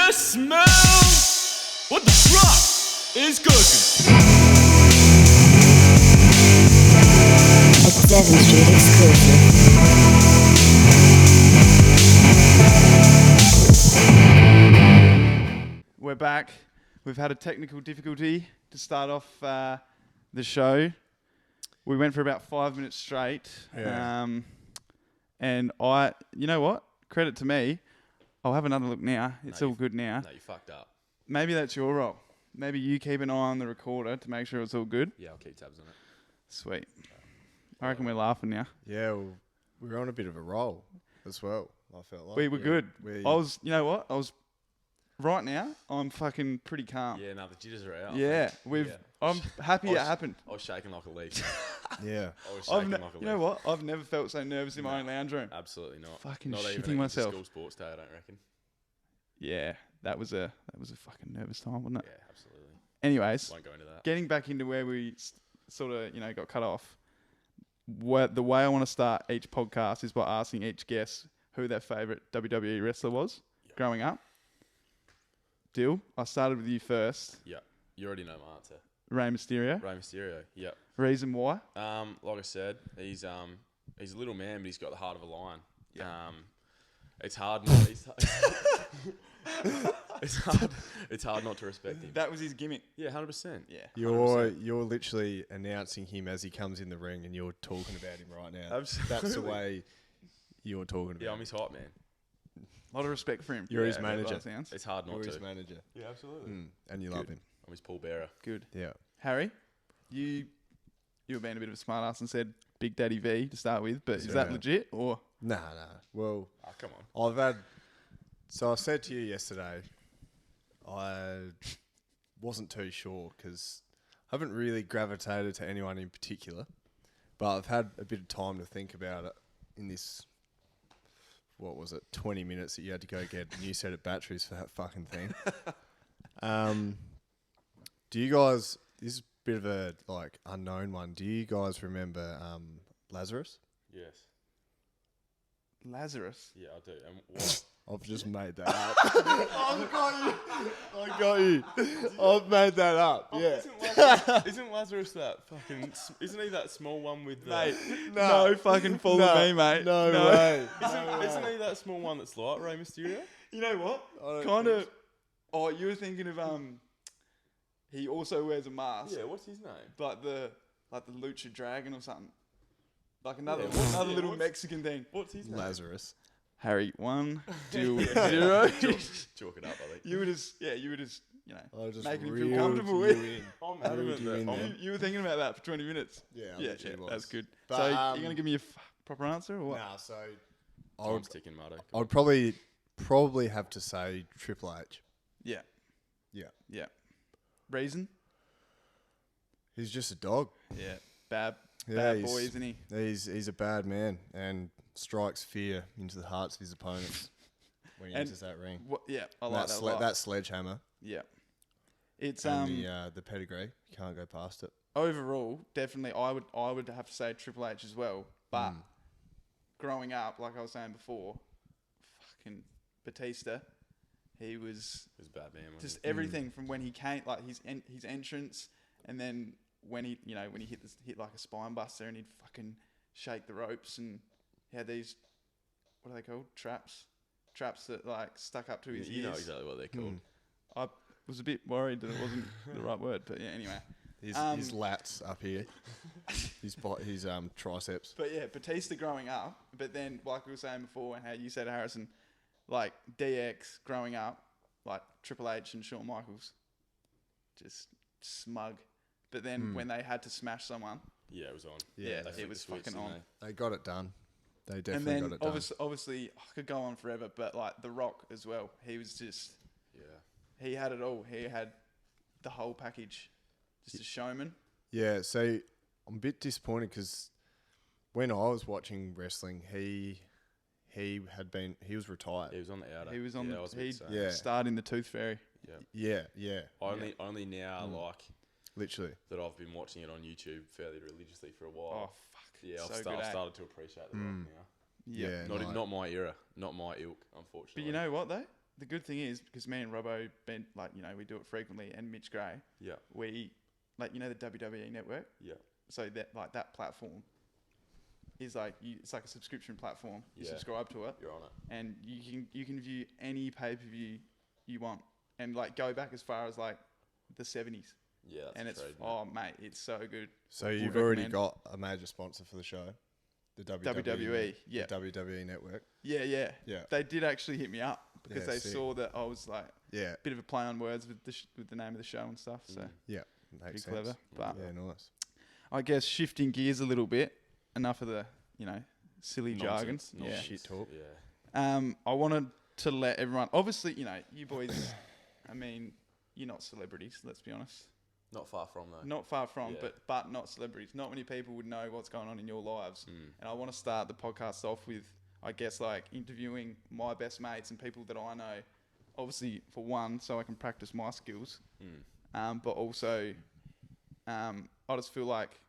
you smell what the crook is cooking? A Devon Street exclusive. We're back. We've had a technical difficulty to start off the show. We went for about 5 minutes straight. Yeah. And you know what? Credit to me. I'll have another look now. It's all good now. No, you fucked up. Maybe that's your role. Maybe you keep an eye on the recorder to make sure it's all good. Yeah, I'll keep tabs on it. Sweet. I reckon we're laughing now. Yeah, well, we were on a bit of a roll as well. I felt like We were good. You know what? Right now, I'm fucking pretty calm. Yeah, no, the jitters are out. Yeah, I'm happy it happened. I was shaking like a leaf. Yeah. I was shaking like a leaf. You know what? I've never felt so nervous in my own lounge room. Absolutely not. Fucking not shitting even myself. School sports day, I don't reckon. Yeah, that was a fucking nervous time, wasn't it? Yeah, absolutely. Anyways, Won't go into that. getting back into where we sort of got cut off. The way I want to start each podcast is by asking each guest who their favourite WWE wrestler was growing up. Deal. I started with you first. Yeah, you already know my answer. Rey Mysterio. Rey Mysterio. Yeah. Reason why? Like I said, he's a little man, but he's got the heart of a lion. Yeah. It's hard not. It's hard not to respect him. That was his gimmick. Yeah, 100%. Yeah. You're literally announcing him as he comes in the ring, and you're talking about him right now. Absolutely. That's the way you're talking about Yeah, I'm him. his hype man. A lot of respect for him. You're his Yeah, manager. that sounds. It's hard not You're to. his manager. Yeah, absolutely. And you love him. I'm his pallbearer. Good. Yeah. Harry, you were being a bit of a smart ass and said Big Daddy V to start with, but is that Yeah. legit or? Nah. Well, Oh, come on. I said to you yesterday, I wasn't too sure because I haven't really gravitated to anyone in particular, but I've had a bit of time to think about it in this, 20 minutes that you had to go get a new set of batteries for that fucking thing. Do you guys, this is a bit of a unknown one, do you guys remember Lazarus? Yes. Lazarus. Yeah, I do. And what? I've just made that up. I got you. I've made that up. Yeah. Isn't Lazarus that fucking? Isn't he that small one with the? Mate, no fucking fool with me, mate. No way. Isn't he that small one that's like Rey Mysterio? You know what? I don't Kind think of. Oh, you were thinking of he also wears a mask. Yeah. What's his name? Like the Lucha Dragon or something. Like another Yeah, little what's- Mexican thing. What's his name? Lazarus. Harry 1, 2, 0. Chalk it up, I think. You were just I just making him reeled feel comfortable you with. in. I'm Reeled adamant you that in I'm- there. You were thinking about that for 20 minutes. Yeah, I Yeah, literally was. that's good. But, So you're going to give me a proper answer or what? Nah, so Time's ticking, Mardo. I'd probably have to say Triple H. Yeah. Yeah. Yeah. Reason? He's just a dog. Yeah. Bad Yeah, boy, isn't he? He's a bad man and strikes fear into the hearts of his opponents when he And enters that ring. Yeah, I like that a lot. That sledgehammer Yeah. It's and the pedigree. You can't go past it. overall, definitely I would have to say Triple H as well. But growing up, like I was saying before, fucking Batista, he was He's a bad man. wasn't just he? everything from when he came, like his entrance, and then when he hit like a spine buster and he'd fucking shake the ropes, and he had these, what are they called? Traps that like stuck up to his You know ears. exactly what they're called. I was a bit worried that it wasn't the right word, but yeah. Anyway, His lats up here, his triceps. but yeah, Batista growing up, but then like we were saying before, and how you said Harrison, like DX growing up, like Triple H and Shawn Michaels, just smug. But then when they had to smash someone, Yeah, it was on. Yeah, They it flicked was the switch, fucking didn't on. they? They got it done. They and definitely then got it done. obviously I could go on forever, but like The Rock as well, he was just, Yeah. he had it all. He had the whole package, just a showman. Yeah, so I'm a bit disappointed because when I was watching wrestling, he was retired. He was on the outer. He was on I was the, he about to say. Yeah. starred in the Tooth Fairy. Yeah, Only now, literally. that I've been watching it on YouTube fairly religiously for a Oh while. fuck! Yeah, so I've good, eh? started to appreciate the Rock now. Yeah. Yeah. Not my era, not my ilk, unfortunately. But you know what though? the good thing is, because me and Robbo, we do it frequently, and Mitch Gray, Yeah. we, the WWE Network. Yeah. So that platform is it's like a subscription platform. You Yeah. subscribe to it, You're on it. and you can view any pay-per-view you want, and go back as far as the 70s. Yeah. That's And crazy, mate, it's so good. So Would you've already recommend. got a major sponsor for the show, the WWE, yeah. the WWE Network. Yeah. Yeah. They did actually hit me up because Yeah, they sick. saw that I was Yeah, bit of a play on words with the name of the show and stuff. So yeah, pretty makes clever. sense. But Yeah, nice. I guess shifting gears a little bit. Enough of the silly jargon. Nonsense. Yeah. Shit talk. Yeah. I wanted to let everyone. Obviously, you boys. I mean, you're not celebrities. Let's be honest. Not far from though. Not far from, Yeah. but not celebrities. Not many people would know what's going on in your lives. And I want to start the podcast off with, I guess, interviewing my best mates and people that I know. Obviously, for one, so I can practice my skills. But also, I just feel like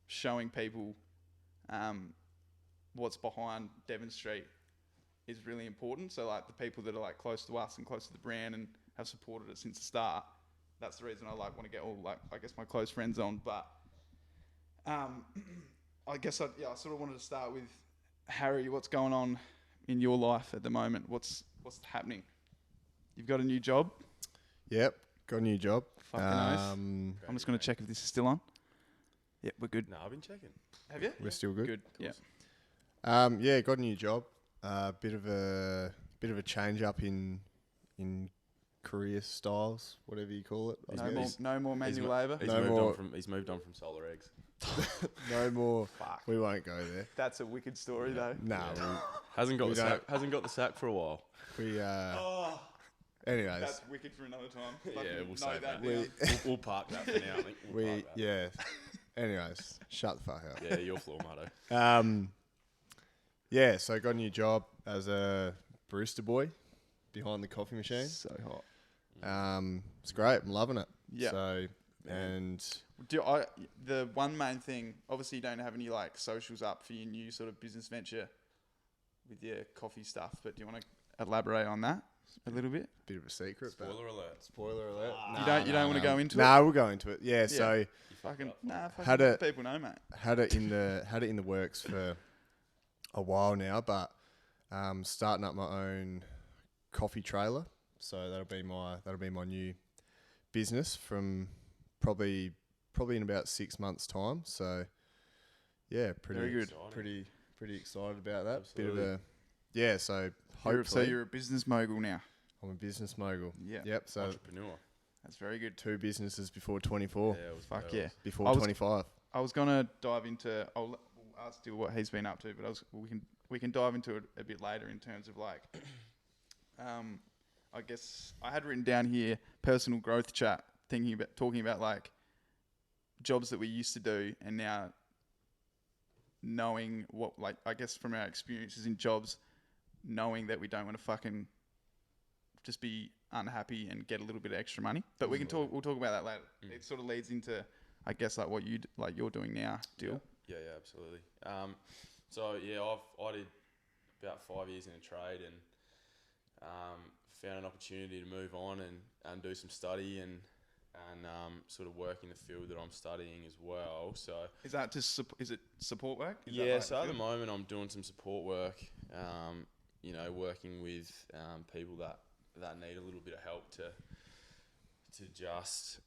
showing people what's behind Devon Street is really important. So, the people that are close to us and close to the brand and have supported it since the start. That's the reason I want to get all I guess my close friends on. But I guess I sort of wanted to start with Harry. What's going on in your life at the moment? What's happening? You've got a new job. Yep, got a new job. Fucking oath. I'm just going to check if this is still on. Yep, we're good. No, I've been checking. Have you? We're still good. Good. Yeah. Yeah, got a new job. Bit of a change up in career styles, whatever you call it. I guess. No more manual labour. He's moved on from solar eggs. No more. Fuck. We won't go there. That's a wicked story though. Nah, Hasn't got We the don't- sack. Hasn't got the sack for a while. we. Oh, Anyways, that's wicked for another time. Yeah, Fucking we'll note save that that. down. We'll park that for now. I think we'll we. park that. Yeah. Anyways, shut the fuck up. Yeah, your floor motto. Yeah, so got a new job as a barista boy behind the coffee machine. So hot. It's great. I'm loving it. Yeah. So and The one main thing, obviously you don't have any socials up for your new sort of business venture with your coffee stuff, but do you want to elaborate on that a little bit? bit of a secret. but Spoiler alert. Spoiler alert. You don't want to go into it? Nah, we'll go into it. Yeah. So Fucking Had it- people know, mate. had it in the works for a while now, but starting up my own coffee trailer. So that'll be my new business from probably in about 6 months' time. So yeah, Very good. pretty excited about that. Absolutely. Bit of a so hopefully You're a business mogul now. I'm a business mogul. Yeah. Yep. So Entrepreneur. That's very good. 2 businesses before 24. Yeah, it was Fuck girls. yeah. Before I was- 25. I was gonna dive into. We'll ask Dill what he's been up to, but we can dive into it a bit later in terms of I guess I had written down here personal growth chat, talking about jobs that we used to do and now knowing what I guess from our experiences in jobs, knowing that we don't want to fucking just be unhappy and get a little bit of extra money. But we'll talk about that later. It sort of leads into I guess what you're doing now, Dill. Yeah, absolutely. So yeah, I did about 5 years in a trade and found an opportunity to move on and do some study and sort of work in the field that I'm studying as well. So Is that just is it support work? Is that yeah, like so the at the field? moment I'm doing some support work. Working with people that need a little bit of help to just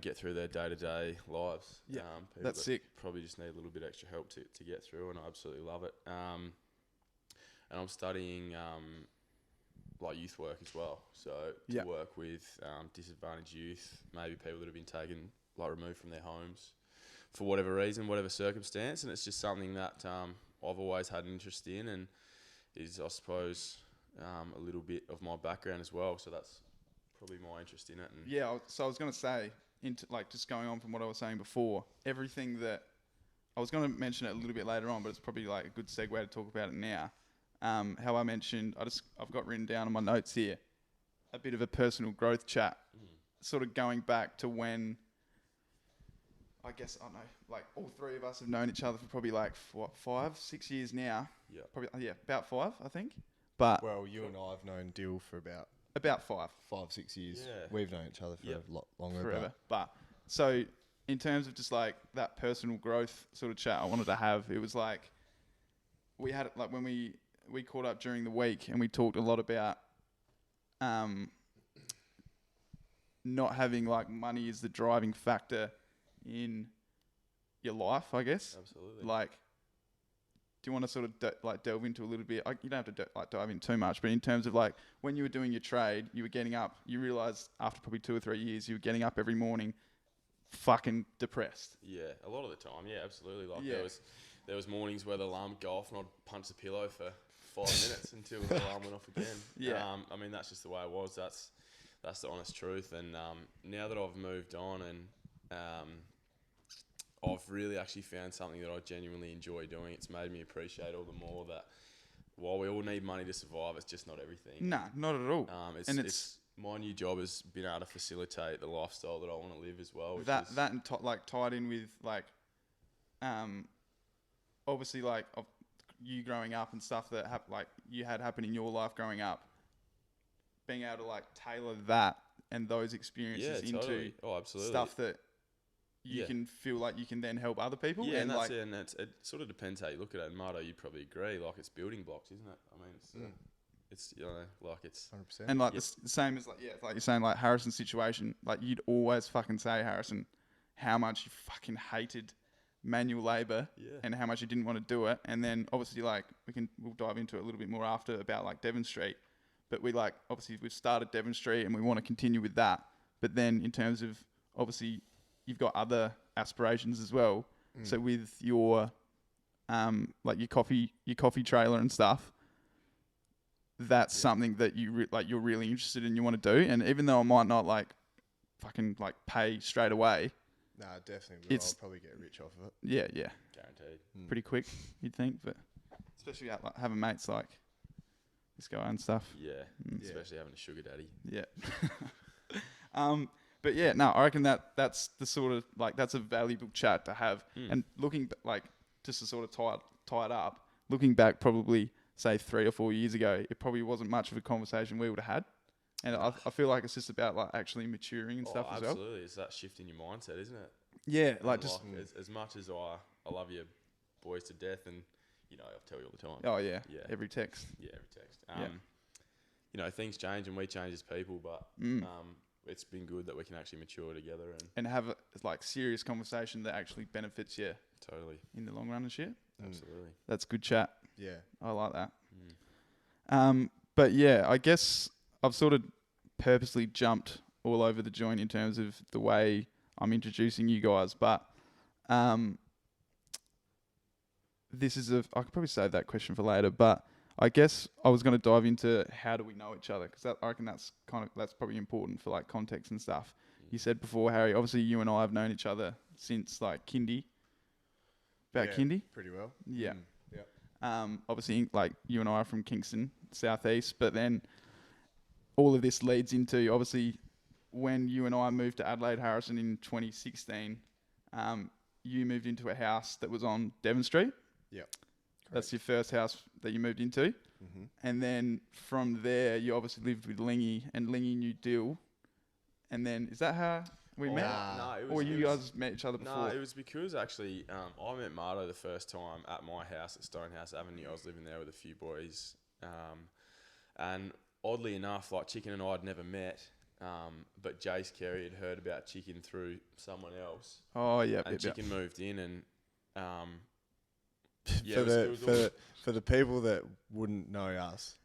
get through their day-to-day lives. Yeah, People that's that sick. Probably just need a little bit extra help to get through, and I absolutely love it. And I'm studying youth work as well. So to work with disadvantaged youth, maybe people that have been taken removed from their homes for whatever reason, whatever circumstance, and it's just something that I've always had an interest in, and is I suppose a little bit of my background as well. So that's probably my interest in it. And Yeah, so I was going to say, just going on from what I was saying before, everything that I was going to mention it a little bit later on, but it's probably a good segue to talk about it now. How I mentioned, I've got written down on my notes here, a bit of a personal growth chat, sort of going back to when, I guess, I don't know, all three of us have known each other for probably 5, 6 years now. Yeah. Probably, about 5, I think. But Well, you and I have known Dill for about about 5 5-6 years. Yeah. We've known each other for Yep. a lot longer. forever. But so in terms of just like that personal growth sort of chat I wanted to have, it was like we had like when we caught up during the week and we talked a lot about not having like money as the driving factor in your life, I guess. Absolutely. Like, do you want to sort of delve into a little bit? You don't have to dive in too much, but in terms of like when you were doing your trade, you were getting up. You realised after probably 2 or 3 years, you were getting up every morning, fucking depressed. Yeah, a lot of the time. Yeah, absolutely. Like Yeah. there was mornings where the alarm would go off and I'd punch the pillow for 5 minutes until the alarm went off again. Yeah. I mean, that's just the way it was. That's the honest truth. And now that I've moved on and I've really actually found something that I genuinely enjoy doing, it's made me appreciate all the more that while we all need money to survive, it's just not everything. Nah, not at all. It's my new job has been able to facilitate the lifestyle that I want to live as well. Which that is, that and like tied in with like, obviously like of you growing up and stuff that like you had happen in your life growing up, being able to like tailor that and those experiences into totally. Oh, absolutely. stuff that you Yeah. can feel like you can then help other people. Yeah, and that's like, it. And it sort of depends how you look at it. And Marto, you'd probably agree. Like it's building blocks, isn't it? I mean, it's you know, like it's 100%. and like the same as like like you're saying like Harrison's situation. Like you'd always fucking say, Harrison, how much you fucking hated manual labour and how much you didn't want to do it. And then obviously like we'll dive into it a little bit more after about like Devon Street. But we like obviously we've started Devon Street and we want to continue with that. But then in terms of obviously you've got other aspirations as well. So with your like your coffee trailer and stuff, that's something that you you're really interested in, you want to do. And even though I might not like fucking like pay straight away, Nah, definitely will. It's- I'll probably get rich off of it. yeah, guaranteed. pretty quick you'd think. But especially like having mates like this guy and stuff. Yeah, especially having a sugar daddy. Yeah. But yeah, no, I reckon that's the sort of like that's a valuable chat to have. And looking like just to sort of tie it up, looking back probably say 3 or 4 years ago, it probably wasn't much of a conversation we would have had. And I feel like it's just about like actually maturing and stuff as well. Absolutely, it's that shift in your mindset, isn't it? Yeah, like And just as much as I love you boys to death, and you know I tell you all the time. oh yeah, Yeah. every text. Yeah, every text. Yeah. You know, things change and we change as people, but it's been good that we can actually mature together and And have a like serious conversation that actually benefits you totally, in the long run and shit. absolutely. That's good chat. Yeah. I like that. But yeah, I guess I've sort of purposely jumped all over the joint in terms of the way I'm introducing you guys. But this is I could probably save that question for later. But I guess I was going to dive into how do we know each other, because I reckon that's probably important for like context and stuff. You said before, Harry, obviously you and I have known each other since like kindy. About Yeah, kindy? Pretty well. Yeah. Yeah. Obviously, like you and I are from Kingston, southeast, but then all of this leads into obviously when you and I moved to Adelaide, Harrison in 2016. You moved into a house that was on Devon Street. Yep. That's your first house that you moved into, and then from there you obviously lived with Lingy, and Lingy knew Dill, and then is that how we met? No, it was, Or you it was- guys met each other before? No, it was because actually I met Marto the first time at my house at Stonehouse Avenue. I was living there with a few boys. And oddly enough, like Chicken and I had never met, but Jace Carey had heard about Chicken through someone else. Oh, yeah. And yeah. Chicken moved in and... yeah, for, it was- it was the, all- for the people that wouldn't know us,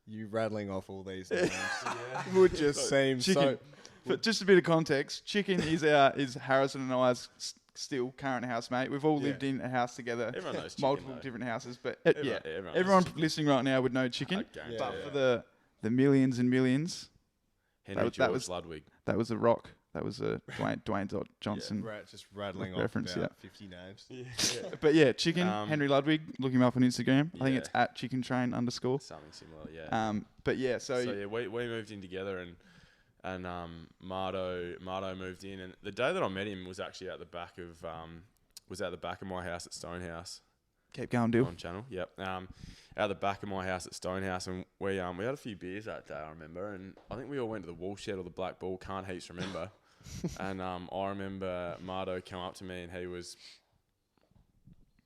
you rattling off all these names would just seem Chicken. For just a bit of context, Chicken is Harrison and I's still current housemate. We've all lived in a house together. Everyone knows Chicken, multiple though. different houses, but Everyone knows everyone Chicken. listening right now would know Chicken. I guarantee But it. for the millions and millions, Henry that George was- Ludwig. that was a rock. That was a Dwayne Johnson. just rattling Reference, off about yeah. 50 names. But yeah, Chicken, Henry Ludwig, look him up on Instagram. I think Yeah. it's at @chickentrain_. Something similar, yeah. But yeah, so yeah, we moved in together and Marto moved in, and the day that I met him was actually at the back of my house at Stonehouse. Keep going, Dill. on channel. Yep. Out the back of my house at Stonehouse, and we had a few beers that day, I remember, and I think we all went to the Woolshed or the Black Bull. Can't heaps remember. And I remember Mardo came up to me, and he was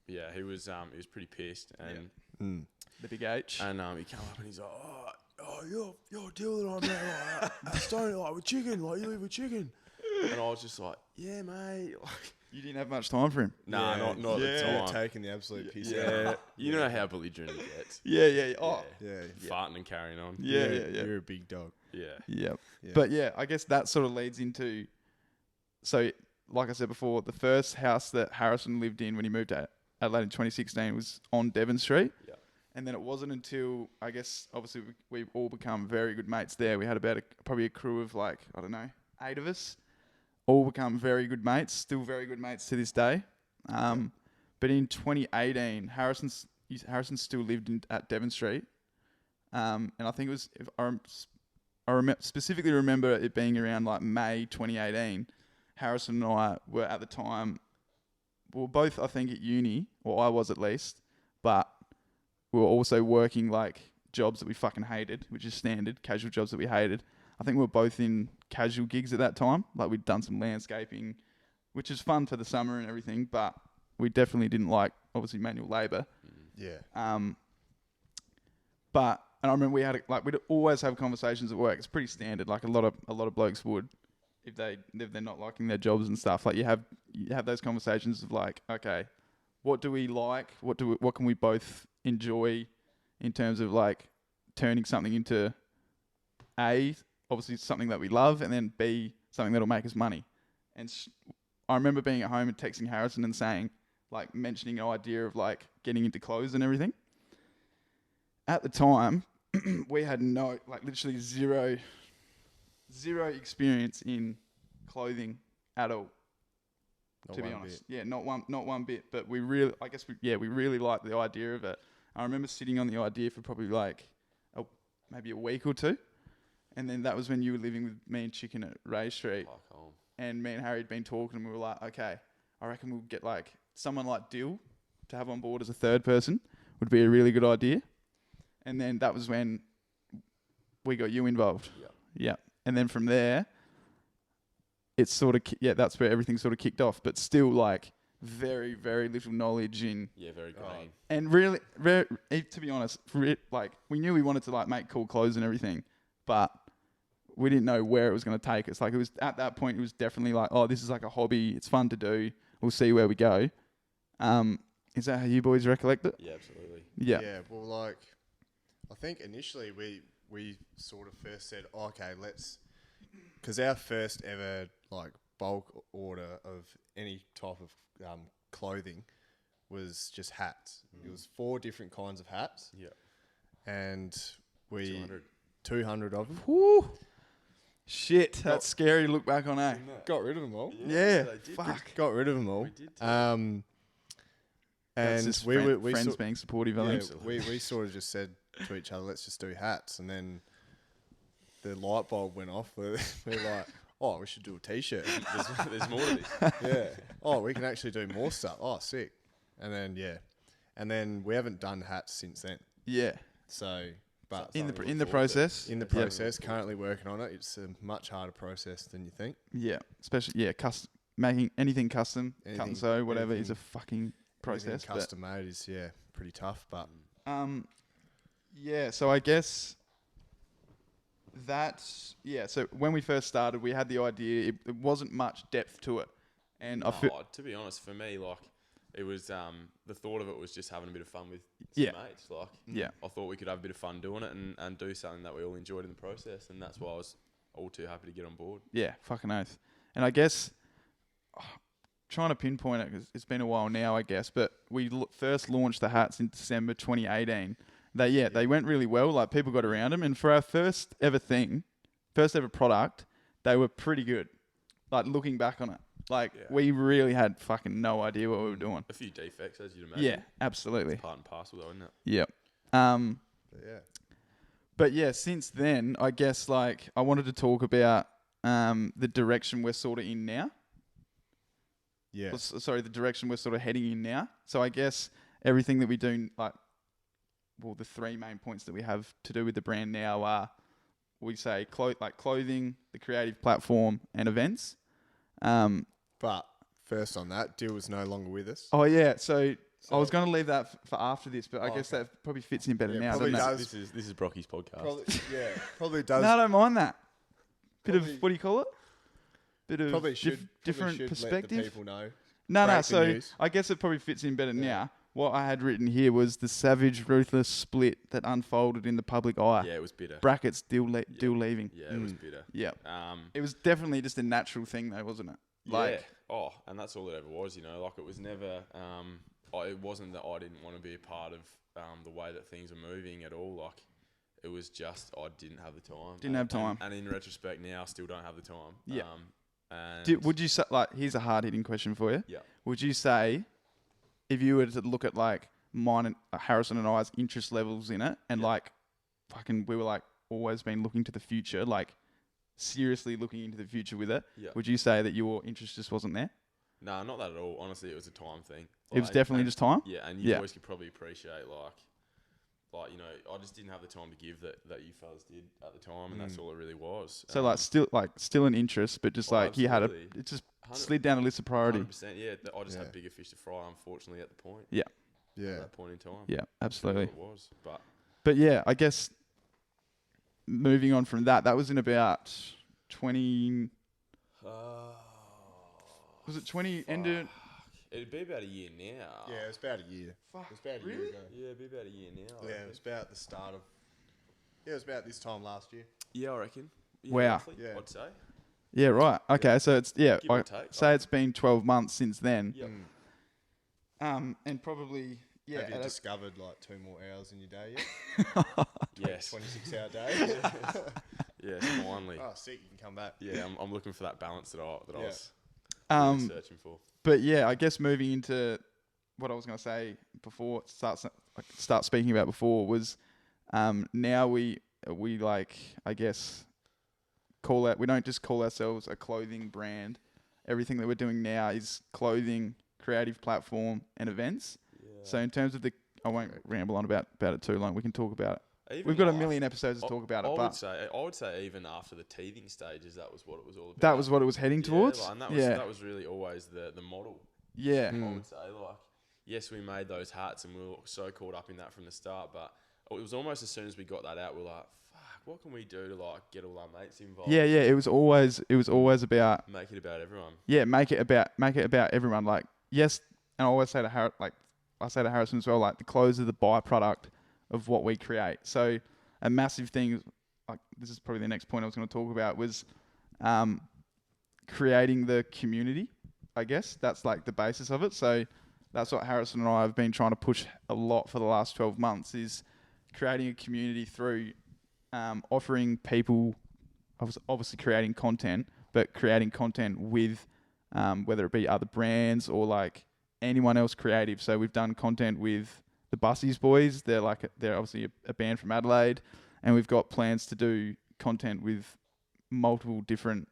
pretty pissed, and The big H. and he came up and he's like, oh, you're dealing on that, like, Stone, like with chicken, like you live with chicken, and I was just like, yeah, mate. Like, You didn't have much time for him. nah, not at the You're time. taking the absolute piss out. Yeah, you know how belligerent he gets. Yeah. Oh, Yeah. Farting and carrying on. yeah. You're a big dog. Yeah. Yep. Yeah. But yeah, I guess that sort of leads into. So, like I said before, the first house that Harrison lived in when he moved to Adelaide in 2016 was on Devon Street. Yeah. And then it wasn't until, I guess, obviously we've all become very good mates there. We had about probably a crew of 8 of us. All become very good mates, still very good mates to this day. But in 2018, Harrison still lived at Devon Street. And I think it was, if I specifically remember it being around May 2018. Harrison and I were at the time, we were both, I think, at uni, or I was at least, but we were also working jobs that we fucking hated, which is standard, casual jobs that we hated. I think we were both in casual gigs at that time. We'd done some landscaping, which is fun for the summer and everything, but we definitely didn't like, obviously, manual labour. Yeah. And I remember we'd always have conversations at work. It's pretty standard. A lot of blokes would, if they're not liking their jobs and stuff. You have those conversations of okay, what do we like? What can we both enjoy in terms of turning something into A, obviously something that we love, and then B, something that'll make us money. And I remember being at home and texting Harrison and saying, mentioning an idea of getting into clothes and everything. At the time, we had literally zero experience in clothing at all. To be honest, yeah, not one bit. But we really liked the idea of it. I remember sitting on the idea for probably maybe a week or two. And then that was when you were living with me and Chicken at Ray Street. And me and Harry had been talking, and we were like, okay, I reckon we'll get someone like Dill to have on board as a third person would be a really good idea. And then that was when we got you involved. Yeah. And then from there, it's sort of, that's where everything sort of kicked off. But still very, very little knowledge in. Yeah, very green. And really, to be honest, we knew we wanted to make cool clothes and everything, but we didn't know where it was going to take us. It was at that point, it was definitely this is a hobby. It's fun to do. We'll see where we go. Is that how you boys recollect it? Yeah, absolutely. Yeah. Yeah. Well, I think initially we sort of first said, okay, because our first ever bulk order of any type of clothing was just hats. It was 4 different kinds of hats. Yeah. And 200 of them. Woo. Shit, that's scary to look back on, eh? Got rid of them all. Yeah. they did. Fuck. Got rid of them all. We did too. And That's just we friends sort- being supportive of yeah, them. we sort of just said to each other, let's just do hats. And then the light bulb went off. We're like, oh, we should do a T-shirt. There's more to this. Yeah. Oh, we can actually do more stuff. Oh, sick. And then, And then we haven't done hats since then. Yeah. So, but In the process. in the process, currently working on it. It's a much harder process than you think. Yeah. Especially, making anything custom, cut and Anything- sew, whatever, is anything- a fucking process. Anything custom made is, pretty tough. But So I guess so when we first started, we had the idea, it wasn't much depth to it. And I feel, To be honest, for me, it was the thought of it was just having a bit of fun with some Yeah. mates. Yeah. I thought we could have a bit of fun doing it and do something that we all enjoyed in the process, and that's why I was all too happy to get on board. yeah, fucking oath. And I guess, trying to pinpoint it, because it's been a while now, I guess, but we first launched the hats in December 2018. They went really well. People got around them. And for our first ever product, they were pretty good. Looking back on it. We really had fucking no idea what we were doing. A few defects, as you'd imagine. Yeah, absolutely. Part and parcel, though, isn't it? Yep. yeah. But yeah, since then, I guess I wanted to talk about the direction we're sort of in now. Yeah. The direction we're sort of heading in now. So I guess everything that we do, like, well, the three main points that we have to do with the brand now are, we say clothing, the creative platform, and events. But first on that, Dill was no longer with us. Oh yeah, so I was going to leave that for after this, but I guess that probably fits in better now, probably doesn't it? does. This is Brocky's podcast. Probably does. No, I don't mind that. Bit Probably- of, what do you call it? Bit of Probably should different let the perspective. people know. No, Break the so news. I guess it probably fits in better now. What I had written here was the savage, ruthless split that unfolded in the public eye. Yeah, it was bitter. Brackets, Dill leaving. Yeah, it was bitter. Yeah. Um, It was definitely just a natural thing though, wasn't it? yeah. Oh, and that's all it ever was, you know. Like, it was never. It wasn't that I didn't want to be a part of the way that things are moving at all. Like, it was just I didn't have the time. Didn't have time. And in retrospect, now I still don't have the time. Yeah. And Would you say, like, here's a hard hitting question for you. Yeah. Would you say, if you were to look at like mine and Harrison and I's interest levels in it, and like fucking we were like always been looking to the future, like seriously looking into the future with it, Yeah. would you say that your interest just wasn't there? No, not that at all. Honestly, it was a time thing. It was definitely just time? Yeah, and you Yeah. boys could probably appreciate like, you know, I just didn't have the time to give that you fellas did at the time, and that's all it really was. So still an interest, but just Oh, like you had absolutely. it just 100 slid down a list of priority. 100%, yeah. I just Yeah. had bigger fish to fry, unfortunately, at the point. Yeah. At Yeah. that point in time. Yeah, That's absolutely. what it was. But yeah, I guess moving on from that was in about 20. Was it 20? Ended. It'd be about a year now. Yeah, it was about a year. Fuck, It was about a year really? ago. Yeah, it'd be about a year now. I Yeah, it was about the start of. Yeah, it was about this time last year. Yeah, I reckon. Yeah, Wow. roughly, Yeah. I'd say. Yeah, right. Okay, so it's Give or I take. say it's been 12 months since then. Yep. And probably Have you at a- discovered like 2 more hours in your day yet? Yes. 26-hour day. Yes, finally. Oh, sick! You can come back. Yeah, I'm looking for that balance that I Yeah. was really um, searching for. but yeah, I guess moving into what I was going to say before start speaking about before was now we like, I guess, we don't just call ourselves a clothing brand. Everything that we're doing now is clothing, creative platform, and events. Yeah. So in terms of I won't ramble on about it too long. We can talk about it. Even We've got a like- million episodes to talk about it, but I would say even after the teething stages, that was what it was all about. that was what it was heading towards. Like, and Yeah. that was really always the model. Yeah. I would say, like, yes, we made those hats and we were so caught up in that from the start, but it was almost as soon as we got that out, we were like, fuck, what can we do to like get all our mates involved? Yeah, yeah. It was always about Make it about everyone. make it about everyone. Like, yes, and I always say to Harrison as well, like the clothes are the byproduct of what we create. So a massive thing, like this is probably the next point I was going to talk about, was creating the community. I guess that's like the basis of it. So that's what Harrison and I have been trying to push a lot for the last 12 months is creating a community through offering people, obviously creating content, but creating content with whether it be other brands or like anyone else creative. So we've done content with the Bussies Boys. They're obviously a band from Adelaide, and we've got plans to do content with multiple different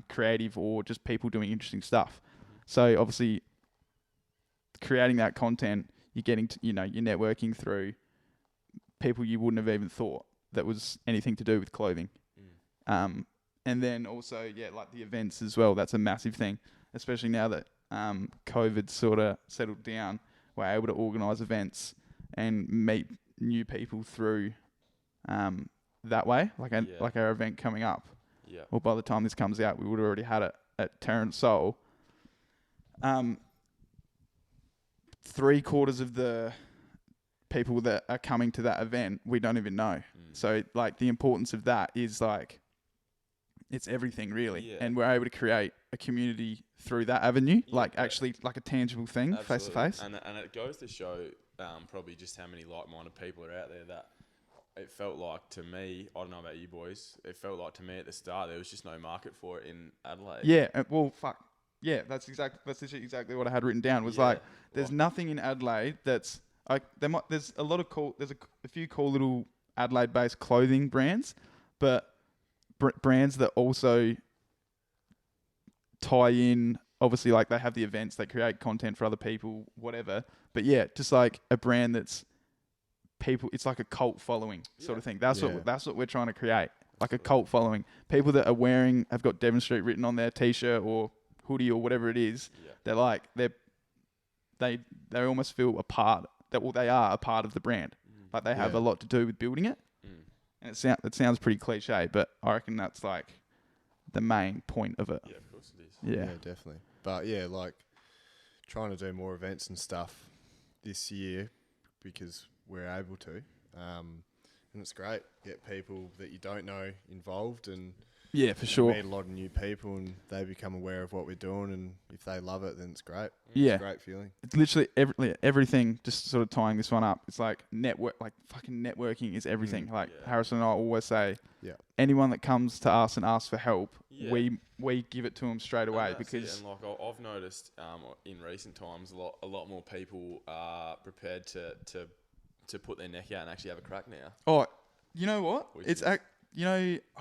creative or just people doing interesting stuff. So obviously creating that content, you're getting to, you're networking through people you wouldn't have even thought that was anything to do with clothing. And then also, like the events as well. That's a massive thing, especially now that COVID sort of settled down. We're able to organise events and meet new people through that way, like our event coming up. Yeah. Well, by the time this comes out, we would have already had it at Terrence Soul. 3/4 of the people that are coming to that event, we don't even know. So, like, the importance of that is, like, it's everything, really. Yeah. And we're able to create a community through that avenue, actually, like a tangible thing, face to face. And it goes to show probably just how many like-minded people are out there that it felt like to me, I don't know about you boys, it felt like to me at the start there was just no market for it in Adelaide. Yeah, well, fuck. Yeah, that's exactly what I had written down. Was like, there's nothing in Adelaide that's like there's a lot of a few cool little Adelaide-based clothing brands, but brands that also tie in obviously like they have the events, they create content for other people, whatever. But yeah, just like a brand that's people, it's like a cult following sort of thing. That's what we're trying to create, like a cult following. People that are have got Devon Street written on their t-shirt or hoodie or whatever it is. Yeah. They're like they almost feel a part they are a part of the brand. Like they have a lot to do with building it. And it sounds pretty cliche, but I reckon that's like the main point of it. Yeah, of course it is. Yeah. Yeah, definitely. But yeah, like trying to do more events and stuff this year because we're able to. And it's great. Get people that you don't know involved and Yeah, for sure. meet a lot of new people and they become aware of what we're doing, and if they love it, then it's great. Yeah. It's a great feeling. It's literally everything, just sort of tying this one up. It's like fucking networking is everything. Like Harrison and I always say, anyone that comes to us and asks for help, we give it to them straight away because... And like I've noticed in recent times, a lot more people are prepared to put their neck out and actually have a crack now. Oh, you know what? I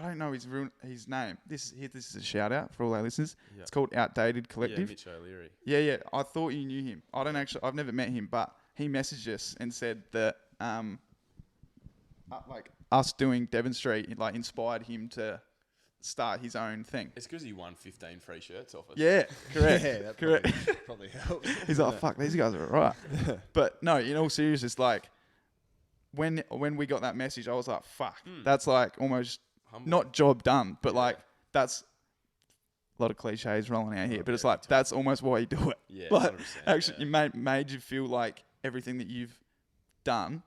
don't know his name. This is a shout out for all our listeners. Yeah. It's called Outdated Collective. Yeah, Mitch O'Leary. Yeah. I thought you knew him. I've never met him, but he messaged us and said that like us doing Devon Street like inspired him to start his own thing. It's because he won 15 free shirts off us. Yeah, correct. Yeah, that correct. probably helps. He's like, fuck, these guys are right. But no, in all seriousness, like when we got that message, I was like, fuck, that's like almost humble. Not job done, but like that's a lot of cliches rolling out here, but it's like that's almost why you do it. Yeah, like 100%, actually, it made you feel like everything that you've done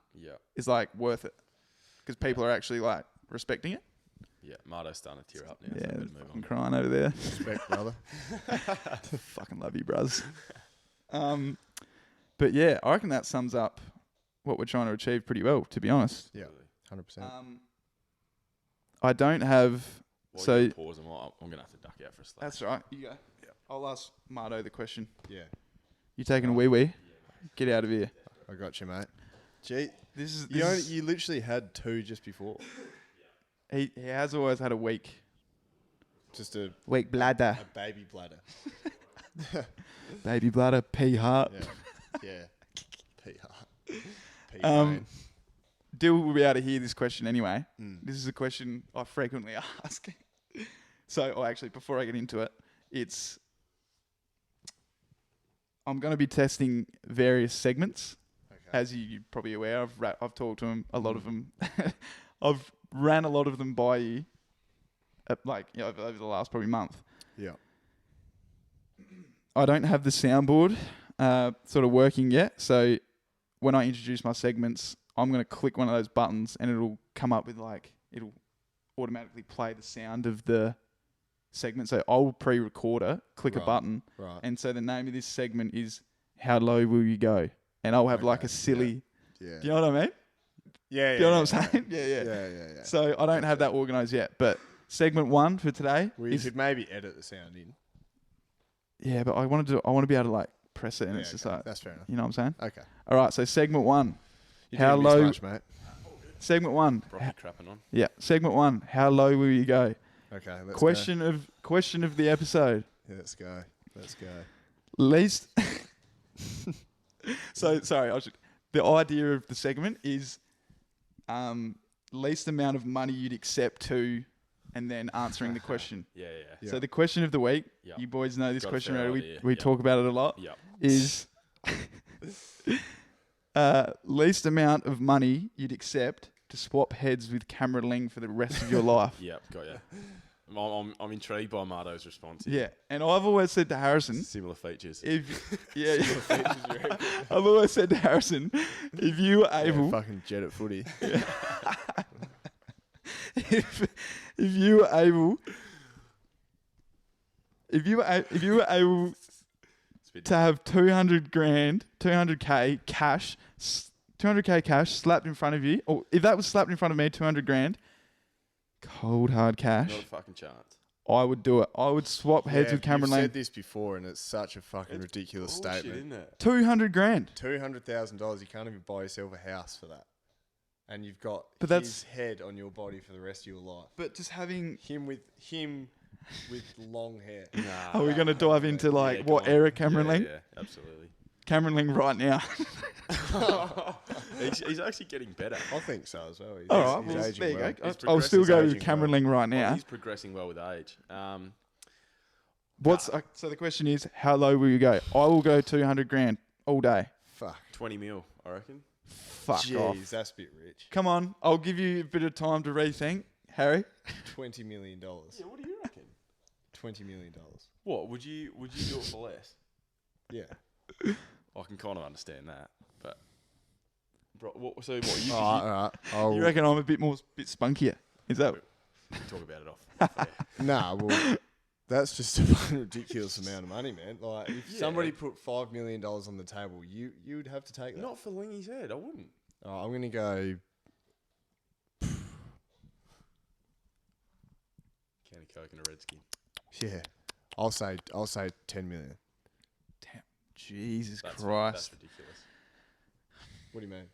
is like worth it because people are actually like respecting it. Yeah, Marto's starting to tear up now. Yeah, so move I'm crying over there. Respect, brother. Fucking love you, bruz. But yeah, I reckon that sums up what we're trying to achieve pretty well, to be honest. Yeah, 100%. I don't have... While so you pause, I'm going to have to duck out for a slack. That's right. You go. Yeah. I'll ask Marto the question. Yeah. You taking a wee-wee? Get out of here. I got you, mate. Gee, This you is you literally had 2 just before. he has always had a weak Just weak bladder. a baby bladder. Baby bladder, pea heart. Yeah. Pea heart. Pea brain. Dill will be able to hear this question anyway. This is a question I frequently ask. So, actually, before I get into it, I'm going to be testing various segments. Okay. As you're probably aware, I've talked to them, a lot of them. I've ran a lot of them by you, over the last probably month. Yeah. I don't have the soundboard sort of working yet, so when I introduce my segments, I'm going to click one of those buttons and it'll come up with it'll automatically play the sound of the segment. So I'll pre-record it, click a button, and so the name of this segment is How Low Will You Go? And I'll have like a silly... Yeah. Do you know what I mean? Yeah. Do you know what I'm saying? Yeah. So I don't have that organised yet, but segment 1 for today... You could maybe edit the sound in. Yeah, but I want to be able to like press it and it's just like... That's fair enough. You know what I'm saying? Okay. All right, so segment 1. You How didn't miss low... much, mate. Segment 1. Brocky crapping on. Yeah, segment 1. How low will you go? Okay, let's question of the episode. Yeah, let's go. Least... So, sorry, the idea of the segment is least amount of money you'd accept to, and then answering the question. Yeah. So the question of the week, you boys know this Got a question fair already. idea. We talk about it a lot. Yep. Is least amount of money you'd accept to swap heads with Cameron Ling for the rest of your life. Yep, got you. I'm intrigued by Marto's response. Yeah, and I've always said to Harrison, Similar features. I've always said to Harrison, if you were able, fucking jet at footy. if you were able to have 200k cash slapped in front of you, or if that was slapped in front of me, 200 grand, cold hard cash, Not a fucking chance. I would do it. I would swap heads with Cameron You've Lane. said this before, and it's such a fucking ridiculous Bullshit, statement. isn't it? 200 grand. $200,000, you can't even buy yourself a house for that. And you've got But his head on your body for the rest of your life. But just having Him with long hair. Are we going to dive into like Yeah, what go on. era Cameron Ling? Yeah, absolutely. Cameron Ling right now. He's actually getting better. I think so as well. He's, All right, he's well, aging there you well. go. He's I'll still progressing. go He's with aging Cameron well. Ling right now. He's progressing well with age. So the question is, how low will you go? I will go 200 grand all day. Fuck. 20 mil, I reckon. Fuck Jeez, off. that's a bit rich. Come on, I'll give you a bit of time to rethink, Harry. $20 million. Yeah, what do you reckon? $20 million. What would you do it for less? Yeah. I can kind of understand that, but bro, what you All right. You reckon I'm a bit spunkier? Is that? we can talk about it off. Yeah. Nah, well, that's just a fucking ridiculous amount of money, man. Like, if Yeah. somebody put $5 million on the table, you would have to take that. Not for Lingy's head, I wouldn't. I'm gonna go. County Coke and a Redskin. Yeah, I'll say 10 million. Damn, Jesus That's Christ. ridiculous. What do you mean?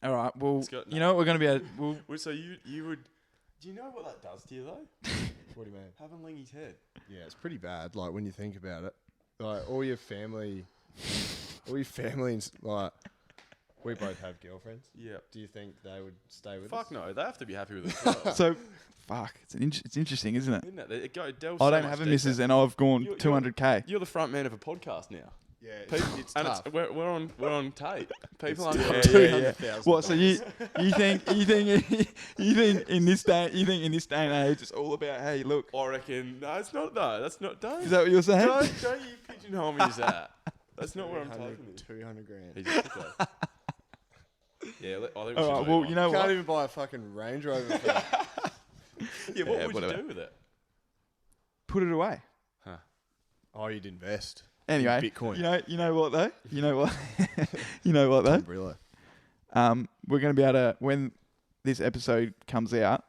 All right, well, It's got- you know what we're going to be able to... Well, so you would. Do you know what that does to you though? What do you mean? Having Lingy's head. Yeah, it's pretty bad. Like when you think about it, like all your family, like we both have girlfriends. Yeah. Do you think they would stay with Fuck us? no, they have to be happy with it. As well. So, fuck, it's interesting, isn't it? Isn't it? It delves I so don't much have a deeper. missus and I've gone You're- 200k. You're the front man of a podcast now. Yeah, People, it's and tough. we're on tape. People It's aren't. still Yeah. $200,000. What? So you think in this day and age it's all about hey look? I reckon no, it's not though. That's not. Don't. Is that what you're saying? Don't you pigeonhole me as that. That's not where I'm taking this. 200 grand. He's a sicko. Yeah, I think we All should right. move Well, on. you know Can't what? even buy a fucking Range Rover for that. Yeah, what Yeah, would whatever. you do with it? Put it away. Huh. Oh, you'd invest. Anyway, Bitcoin. You know what though? You know what? You know what though? Umbrella. We're going to be able to, when this episode comes out,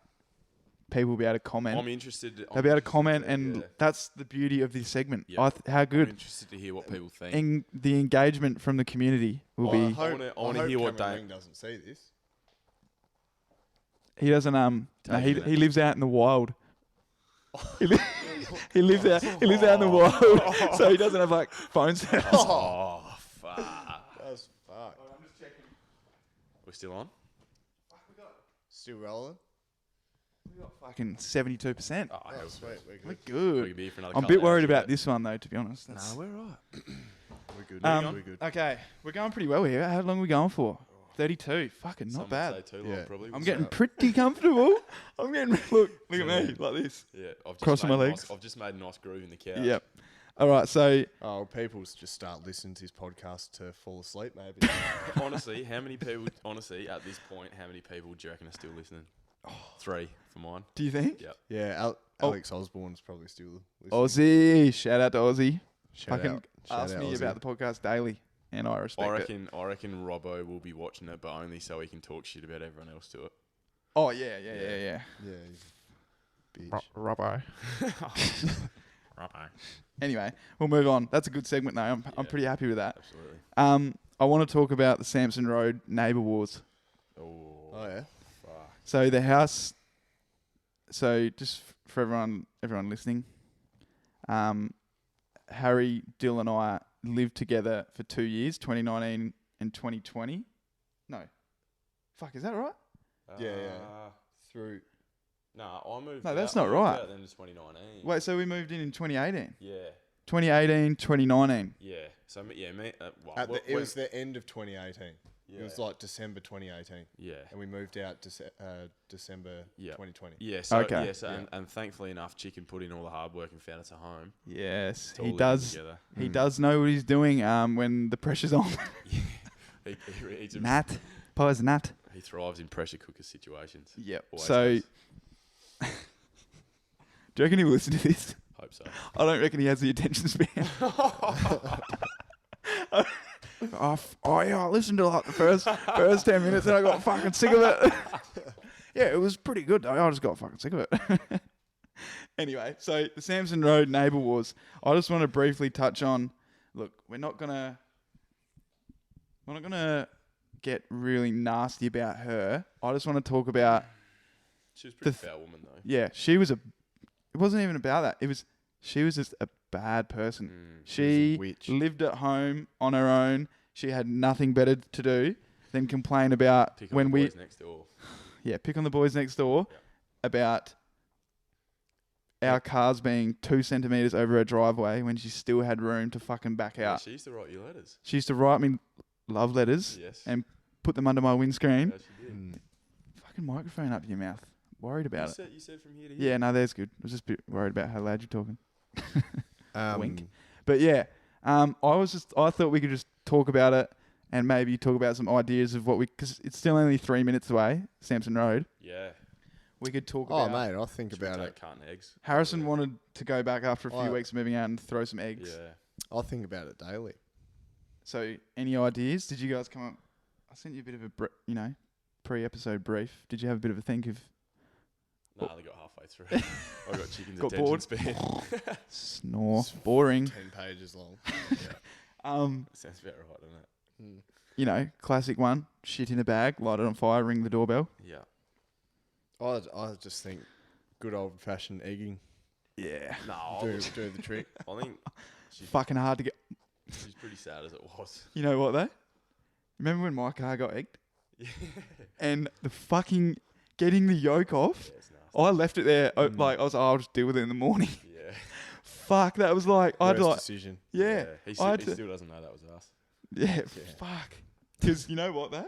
people will be able to comment. I'm interested. They'll be able to comment, and that's the beauty of this segment. Yeah. How I'm good interested to hear what people think. the engagement from the community will I be. hope, I wanna hear what Cameron Dave- Ling doesn't see this. He doesn't. No, he Dave, lives out in the wild. He lives out in the wild, so he doesn't have like phone service. Oh fuck! That's fucked. We're still on. Still rolling? Fucking 72%. Oh, hell, Sweet, we're We're good. we good. can be here for another I'm a couple bit worried hours, about yeah. this one though, to be honest. Nah, That's- we're right. We're good. we're good. Okay, we're going pretty well here. How long are we going for? 32. Fucking not Some would bad. say too long, Yeah. probably. I'm We'll getting see. pretty comfortable. I'm getting look at me like this. Yeah, I've just Crossing made my a legs. Nice, I've just made a nice groove in the couch. Yep. All right. So Oh, people just start listening to his podcast to fall asleep, maybe. Honestly, how many people? Honestly, at this point, how many people do you reckon are still listening? 3 for mine. do you think Yep. Yeah, Alex Osborne's probably still listening. Aussie? Shout out to Aussie. Shout Fucking out. Shout ask out me Aussie. about the podcast daily, and I respect it. I reckon Robbo will be watching it, but only so he can talk shit about everyone else to it. Oh yeah. Yeah, he's a bitch. Robbo. Robbo. Anyway, we'll move on. That's a good segment though. I'm Yeah. pretty happy with that. Absolutely. I want to talk about the Samson Road neighbour wars. Oh, Oh, yeah? fuck. So the house. So just for everyone listening, Harry, Dylan, and I lived together for 2 years, 2019 and 2020. No, fuck, is that right? Yeah. Through. Nah, I moved. No, that's out- not I moved right. out then to 2019. Wait, so we moved in 2018, Yeah. 2018, 2019. Yeah. So yeah, me. Well, It was the end of 2018. Yeah. It was like December 2018. Yeah. And we moved out December Yeah. 2020. Yeah. So Okay. yeah. So and thankfully enough, Chicken put in all the hard work and found us a home. Yes, to all he live does. together. He does know what he's doing. When the pressure's on. He's a- Nat, pause Nat. He thrives in pressure cooker situations. Yep. Always So, has. do you reckon he will listen to this? Hope so. I don't reckon he has the attention span. Oh yeah, I listened to like the first 10 minutes and I got fucking sick of it. Yeah, it was pretty good though. I just got fucking sick of it. Anyway, so the Samson Road neighbour wars. I just want to briefly touch on. Look, we're not gonna get really nasty about her. I just want to talk about. She was a pretty The foul woman though. Yeah, she was it it wasn't even about that. It was she was just a bad person. She She was a witch. lived at home on her own. She had nothing better to do than complain about Pick on when the we boys next door. pick on the boys next door about our cars being 2 centimeters over her driveway when she still had room to fucking back Yeah, out. she used to write you letters. She used to write me love letters Yes. and put them under my windscreen. Yeah, she did. Fucking microphone up your mouth. Worried about it. You said from here to here. Yeah, no, there's good. I was just a bit worried about how loud you're talking. Wink. But yeah, I thought we could just talk about it and maybe talk about some ideas of what because it's still only 3 minutes away, Samson Road. Yeah. We could talk Oh, about. mate, I'll think Should we about take it. carton eggs? Harrison wanted to go back after a few Oh. weeks of moving out and throw some eggs. Yeah. I'll think about it daily. So, any ideas? Did you guys come up? I sent you a bit of a, pre-episode brief. Did you have a bit of a think of? Nah, they got halfway through. I got chickens Got attention bored? span. Snore. Boring. 10 pages long. Sounds about right, doesn't it? Classic one. Shit in a bag, light it on fire, ring the doorbell. Yeah. I just think good old fashioned egging Yeah. No, do the trick. I think Fucking hard to get. she's pretty sad as it was. You know what though? Remember when my car got egged? Yeah. And the fucking getting the yoke off. It's nasty. I left it there. I was like, I'll just deal with it in the morning. Yeah. Fuck, that was like, I'd Worst like, decision. yeah. He, I still, had he to- still doesn't know that was us. Yeah, fuck. Because you know what, though?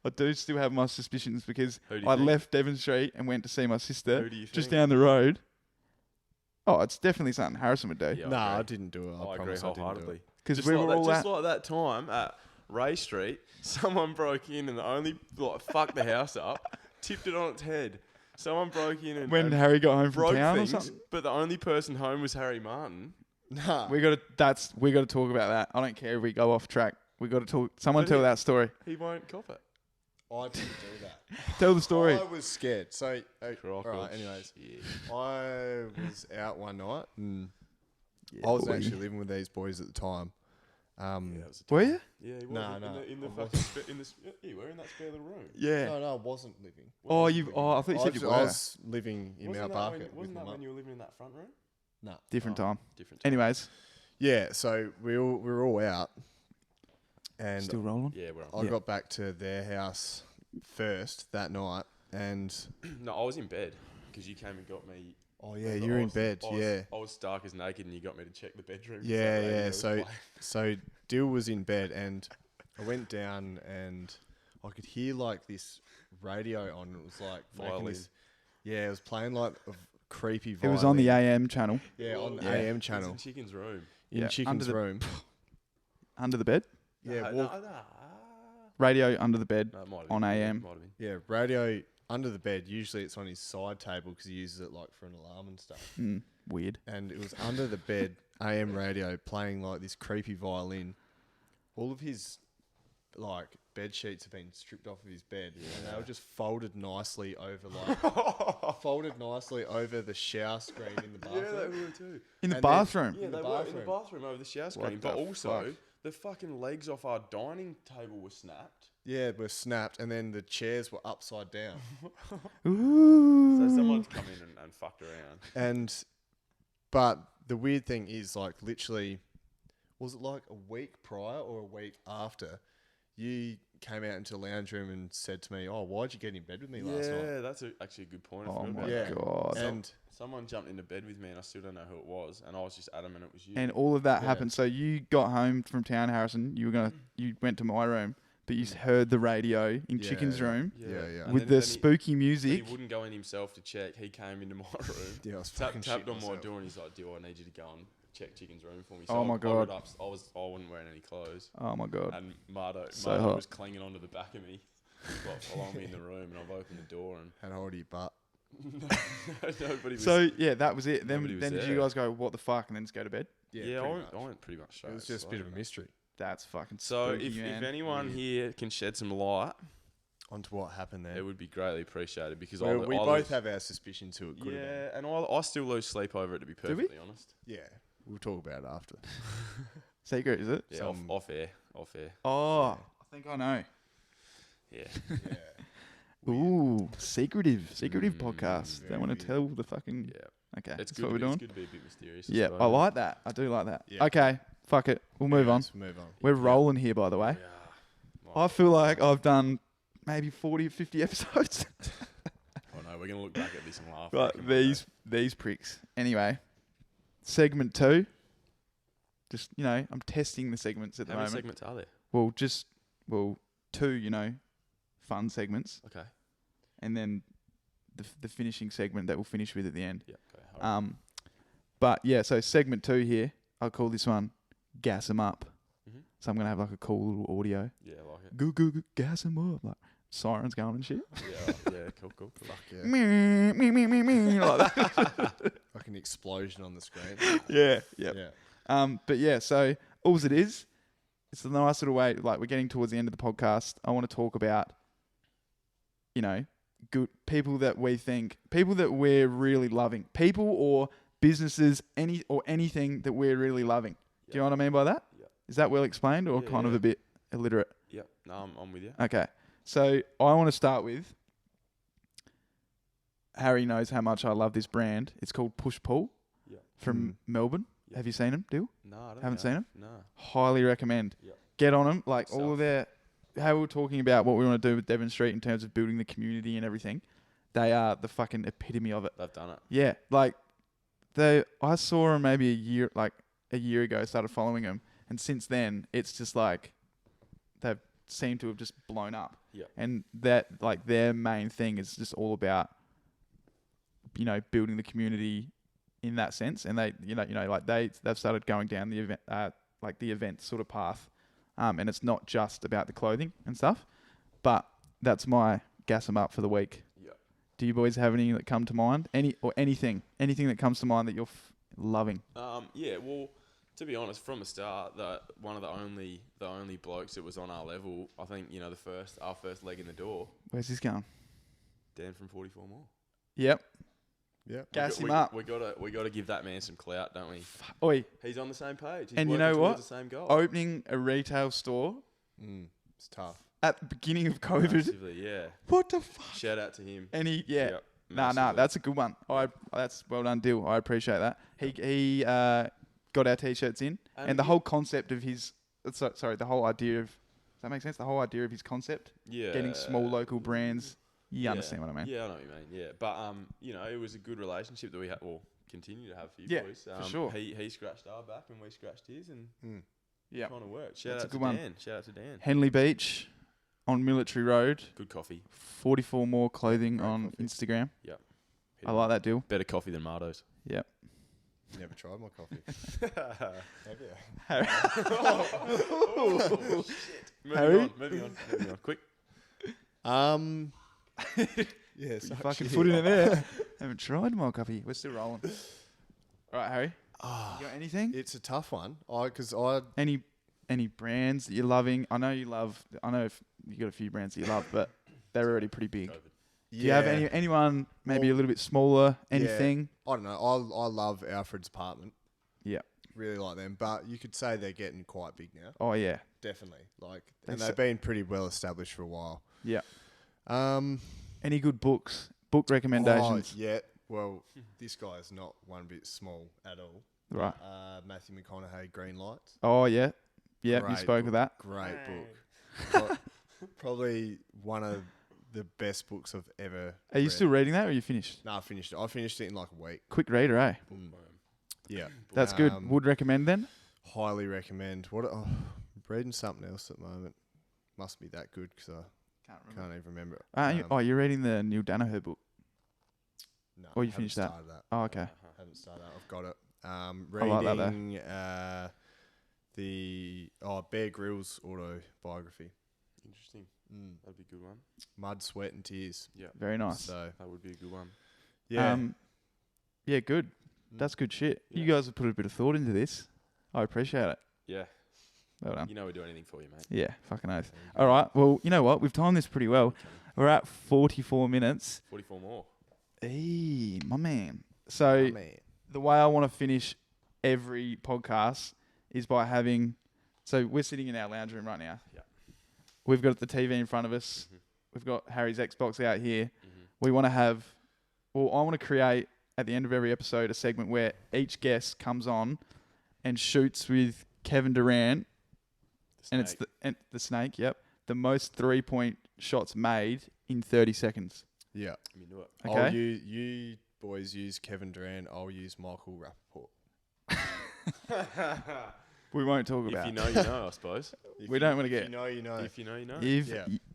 I do still have my suspicions because Who do you I think? left Devon Street and went to see my sister Who do you just think? down the road. Oh, it's definitely something Harrison would do. Yeah, Nah, I agree. didn't do it. I I agree promise I didn't do wholeheartedly. it. Because Just we like were that, all just that. like that time at Ray Street, someone broke in and only fucked the house up, tipped it on its head. Someone broke in and When and Harry got home from broke town or things, something. but the only person home was Harry Martin. Nah. We got to talk about that. I don't care if we go off track. We got to talk. Someone But tell he- that story. He won't cop it. I didn't do that. Tell the story. I was scared. So, Crook, alright, anyways. shit. I was out one night and I was actually living with these boys at the time. Yeah, that was a Were time. you? Yeah, he was Nah, in nah, the I fucking you were in that spare little room. Yeah. No, I wasn't living. Oh, you. Oh, I thought you said you I was. was living in Mount Wasn't that Barker when, with wasn't my that when mum. you were living in that front room? No. Different time. Different time. Anyways, Yeah, so we were all out and still rolling. Yeah, we're I on. got back to their house first that night and No, I was in bed because you came and got me. oh yeah, Remember, you're I in was- bed, I was, yeah. I was stark as naked and you got me to check the bedroom. 'cause Yeah, that radio yeah. was So, playing. so Dill was in bed, and I went down, and I could hear like this radio on. It was like making Violin. this. Yeah, it was playing like a creepy. It was on the violin. AM channel Yeah, on the Yeah. AM It was channel in Chicken's room. in Yeah, Chicken's under the- room. under the bed. Yeah, no, walk, no. Radio under the bed No, it might have on been, AM. Might have been. yeah, radio under the bed. Usually it's on his side table because he uses it like for an alarm and stuff. Weird. And it was under the bed, AM radio, playing like this creepy violin. All of his like bed sheets have been stripped off of his bed, and they were just folded nicely over folded nicely over the shower screen in the bathroom. Yeah, they were too. In the And then- bathroom. Yeah, the they were in the bathroom. bathroom over the shower screen. But the also, fuck? the fucking legs off our dining table were snapped. Yeah, were snapped, and then the chairs were upside down. Ooh. So someone's come in and fucked around. And but the weird thing is, like, literally, was it like a week prior or a week after? You came out into the lounge room and said to me, "Oh, why'd you get in bed with me last night?" Yeah, that's actually a good point. I Oh forgot my about Yeah. that. god. And Someone jumped into bed with me and I still don't know who it was. And I was just adamant it was you. And all of that Yeah. happened. So you got home from town, Harrison. You went to my room, but you heard the radio in Yeah, Chicken's yeah. room Yeah, yeah. And with then- the then spooky he music. wouldn't go in himself to check. He came into my room, yeah, I was fucking tapped shitting on my myself. door, and he's like, "Do I need you to go and check Chicken's room for me?" Oh my I God. got up, I wasn't wearing any clothes, Oh my god. and Mardo So hot. was clinging onto the back of me, like, following me in the room, and I've opened the door, and Had hold of your butt. nobody was. So yeah, that was it. Then Nobody was then did you there. guys go, what the fuck, and then just go to bed? yeah, pretty much. I went pretty much straight. It was just a bit of a mystery That's fucking So spooky, if man. anyone here can shed some light, onto what happened there. it would be greatly appreciated because We, we I both lose- have our suspicions who it could have been. Yeah, and I still lose sleep over it, to be we? perfectly honest. Yeah, we'll talk about it after. Secret, is it? Yeah, Some- off air. Oh, I think I know. Yeah. Yeah. Ooh, secretive podcast. Don't want very to tell the fucking. Yeah. Okay, It's that's good. what we're doing. It's good to be a bit mysterious. Yeah, I like that. I do like that. Yeah. Okay, fuck it. We'll move on. Let's move on. We're rolling here, by the way. Yeah. I feel like I've done maybe 40 or 50 episodes. Oh no, we're gonna look back at this and laugh. Right, these pricks. Anyway, segment 2. Just, I'm testing the segments at the How many moment. segments are there? Well, 2, fun segments, Okay. and then the finishing segment that we'll finish with at the end. Yeah. Okay. But yeah, so segment 2 here, I'll call this one "Gas 'Em Up." Mhm. So I'm gonna have like a cool little audio. Yeah, I like it. Go, gas 'em up, like sirens going and shit. Yeah. Cool. Fuck yeah. Me, like that. Like an explosion on the screen. Yeah. Yeah. But yeah, so all it is, it's a nice little way. Like, we're getting towards the end of the podcast. I want to talk about, good people that we're really loving, people or businesses, anything that we're really loving. Do you know what I mean by that? Yeah. Is that well explained, or Yeah, kind of yeah. a bit illiterate? Yeah. No, I'm with you. Okay, so I want to start with. Harry knows how much I love this brand. It's called Push Pull Yeah. from Melbourne. Yeah. Have you seen them, Dill? No, I don't Haven't seen 'em? No. Highly recommend. Yeah. Get on them. Like all Stuff. of their, how we were talking about what we want to do with Devon Street in terms of building the community and everything. They are the fucking epitome of it. They've done it. Yeah, like I saw them maybe a year ago. Started following them, and since then it's just like they've seemed to have just blown up. Yeah. And that, like, their main thing is just all about building the community in that sense, and they they've started going down the event the event sort of path, and it's not just about the clothing and stuff, but that's my gas 'em up for the week. Yeah. Do you boys have any that come to mind? Anything that comes to mind that you're loving? Yeah. Well, to be honest, from the start, one of the only blokes that was on our level, I think, our first leg in the door, Where's this going? Dan from 44 More. Yep. Yeah. Gas him up. We gotta give that man some clout, don't we? Oi, He's on the same page. He's and you working know towards what? The same goal. Opening a retail store It's tough. at the beginning of COVID. Massively, yeah. What the fuck? Shout out to him. And Yep, Nah, massively. that's a good one. That's well done, Dill. I appreciate that. He got our t-shirts in, and the whole concept of his, the whole idea of, does that make sense? The whole idea of his concept, Yeah. getting small local brands. You understand what I mean? Yeah, I know what you mean. Yeah, but it was a good relationship that we had, or continue to have for you Yeah, boys. for sure. He scratched our back and we scratched his, and Yeah. kind of worked. Shout That's out a to good one. Dan. Shout out to Dan. Henley Beach on Military Road. Good coffee. 44 More Clothing Great on coffee. Instagram. Yep. I like that deal. Better coffee than Mardo's. Yep. Never tried my coffee. Have you? Harry? Moving on. Quick. Yeah, Put your fucking foot in it there. Haven't tried my coffee. We're still rolling. All right, Harry. You got anything? It's a tough one. Any brands that you're loving? I know if you got a few brands that you love, but they're already pretty big. Do you have anyone maybe a little bit smaller? Anything? I don't know. I love Alfred's Apartment. Yeah. Really like them, but you could say they're getting quite big now. Oh yeah. Definitely. They They've been pretty well established for a while. Yeah. Um, Any good book recommendations? Oh, yeah. Well, this guy is not one bit small at all. Right. Matthew McConaughey, Green Lights. Oh yeah. Yeah. You Great spoke of that. Great book. Probably one of the best books I've ever Are you read. still reading that, or you finished? No, I finished it. I finished it in like a week. Quick reader, eh? Yeah. That's good. Would recommend then? Highly recommend. I'm reading something else at the moment. Must be that good because I can't even remember. You're reading the Neil Danaher book. No, Or you haven't finished that? started that. Oh, okay. Haven't started that. I've got it. I like that, though. Reading the Bear Grylls autobiography. Interesting. That'd be a good one. Mud, Sweat and Tears. Yeah. Very nice. So That would be a good one. yeah, Yeah, good. That's good shit. Yeah. You guys have put a bit of thought into this. I appreciate it. Yeah. Well done. You know we'd do anything for you, mate. Yeah, fucking oath. All right. Well, you know what? We've timed this pretty well. We're at 44 minutes. 44 more. Hey, my man. So man. the way I want to finish every podcast is by having. So we're sitting in our lounge room right now. Yeah. We've got the TV in front of us. We've got Harry's Xbox out here. We want to have. Well, I want to create at the end of every episode a segment where each guest comes on and shoots with Kevin Durant, and it's the snake. Yep, the most 3-point shots made in 30 seconds. Yeah. Let me do it. Okay. You boys use Kevin Durant. I'll use Michael Rappaport. We won't talk about. If you know, you know. I suppose. We don't want to get. If you know, you know. If you know, you know.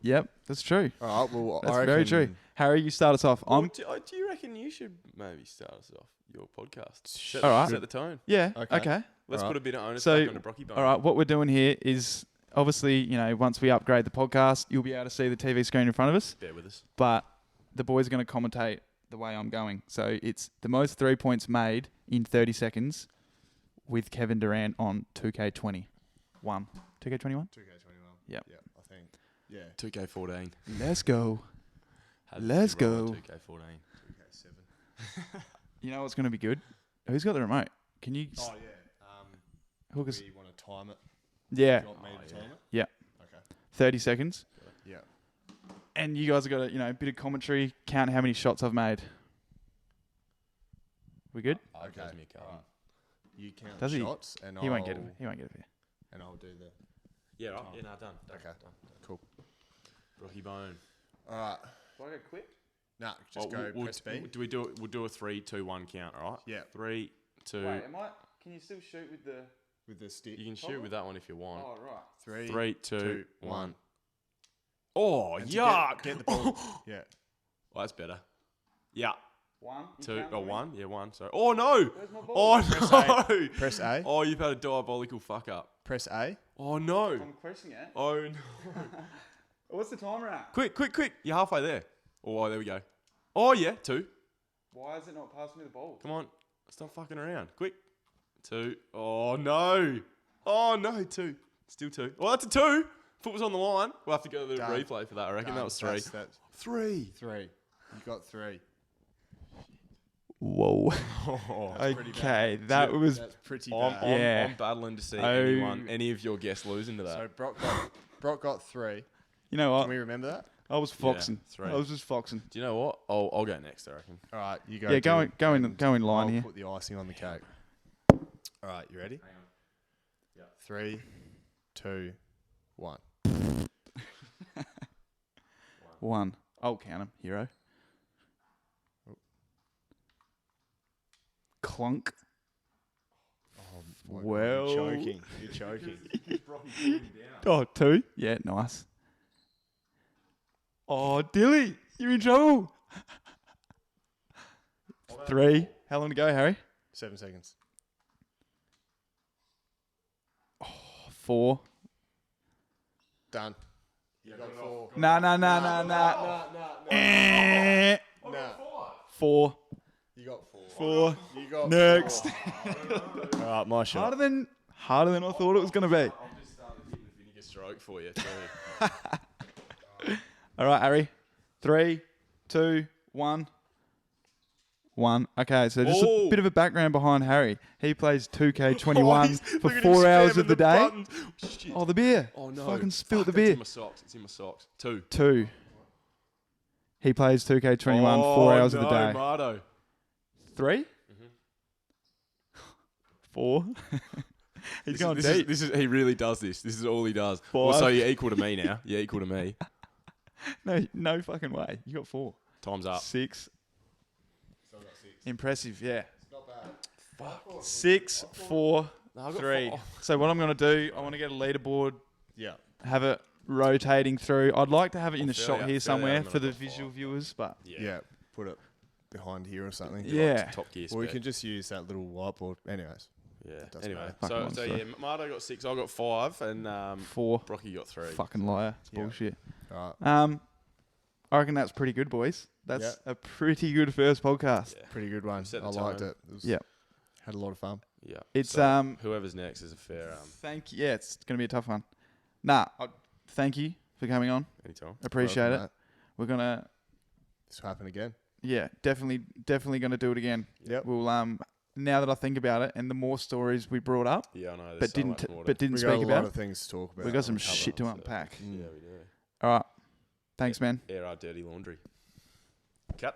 Yep, that's true. All right. Well, That's I very reckon true. Harry, you start us off. Well, do you reckon you should maybe start us off your podcast? Set, All right. Set the tone. Yeah. Okay. Okay. Let's All put right. a bit of onus So, back on the Brocky bone. All right. What we're doing here is obviously, once we upgrade the podcast, you'll be able to see the TV screen in front of us. Bear with us. But the boys are going to commentate the way I'm going. So it's the most 3 points made in 30 seconds with Kevin Durant on 2K21. 2K21? 2K21. Yep. Yeah, I think. Yeah. 2K14. Let's go. Had Let's to roll on go. 2K14. 2K7. You know what's going to be good? Who's got the remote? Can you Oh yeah. hook us? Do you want to time it? Yeah. Do you want me to time it? Yeah. Okay. 30 seconds. Yeah. And you guys have got a bit of commentary. Count how many shots I've made. We good? Okay. Okay. Me a card. Alright. You count Does he? shots, and He won't get it. He won't get it here. And I'll do the. Yeah, right. Time. Yeah, no, done. Okay. Cool. Brocky bone. All right. Do I go quick? Nah, just go press B. Do we do it? We'll do a 3, 2, 1 count, all right? Yeah. 3, 2. Can you still shoot with the... With the stick. You can shoot with that one if you want. Oh, right. 3, 3, 2, 2, 1. 1. Oh, And to yuck! Get the ball. Yeah. Oh, that's better. Yeah. 1. 2, or 1. Yeah, 1. Sorry. Oh, no! Where's my ball? Oh, no! Press A. Oh, you've had a diabolical fuck up. Press A. Oh, no! I'm pressing it. Oh, no. What's the timer at? Quick, quick, quick. You're halfway there. Oh, there we go. Oh, yeah. 2. Why is it not passing me the ball? Come on. Stop fucking around. Quick. 2. Oh, no. Oh, no. 2. Still 2. Oh, that's a 2. Foot was on the line. We'll have to go to the Done. replay for that, I reckon. Done. That was 3. That's 3. 3. You got 3. Whoa. pretty Okay, that was... That's pretty I'm, bad. I'm, Yeah. I'm battling to see Oh. any of your guests losing to that. So Brock got 3. You know what? Can we remember that? I was foxing. three. I was just foxing. Do you know what? I'll go next, I reckon. All right, you go. Yeah, do go it, in line I'll here. put the icing on the cake. All right, you ready? Hang on. Yeah. 3, 2, 1. 1. I'll count him, hero. Clunk. Well... You're choking. You're choking. Oh, 2. Yeah, nice. Oh, Dilly, you're in trouble. 3. How long to go, Harry? 7 seconds. 4. Done. You got 4. Nah. Nah. 4. You got 4. 4. You got Next. 4. All right, my shot. Harder than I thought it was going to be. I'm just starting hitting the vinegar stroke for you, too. All right, Harry. 3, 2, 1. 1. Okay, so just a Oh. bit of a background behind Harry. He plays 2K21 Oh, for look at him 4 hours spamming of the day. buttons. Shit. Oh, the beer. Oh, no. Fucking spilt the Fuck, beer. It's in my socks. It's in my socks. 2. 2. He plays 2K21 4 hours of the day. Mardo. 3? 4. He's going deep. He really does this. This is all he does. 5. Well, so you're equal to me now. You're equal to me. No fucking way. You got 4. Time's up. 6. Still got 6. Impressive, yeah. Not bad. Fuck. 6, 4, No, I got 3. 4. So what I'm going to do, I want to get a leaderboard, Yeah. have it rotating through. I'd like to have it in a fairly shot out- here fairly somewhere out, for the I've got visual 5. viewers, but Yeah. Put it behind here or something. Yeah. Top gear Or we spec. can just use that little whiteboard. Anyways. Yeah. doesn't Anyway, matter. Fucking so monster. yeah, Mardo got 6. I got 5, and 4. Brocky got 3. Fucking liar. It's Yeah. bullshit. All right. I reckon that's pretty good, boys. That's Yeah. a pretty good first podcast. Yeah. Pretty good one. Set I the liked tone. it. It was, Yeah. Had a lot of fun. Yeah. It's So whoever's next is a fair thank you. Yeah, it's going to be a tough one. Thank you for coming on. anytime. Appreciate Welcome, it. mate. We're going to This will happen again. definitely going to do it again. Yep. We'll now that I think about it, and the more stories we brought up, Yeah, I know. but didn't We got speak a lot about, of things to talk about. we got some and cover. shit to unpack. Yeah, we do. All right, thanks, man. Air our dirty laundry.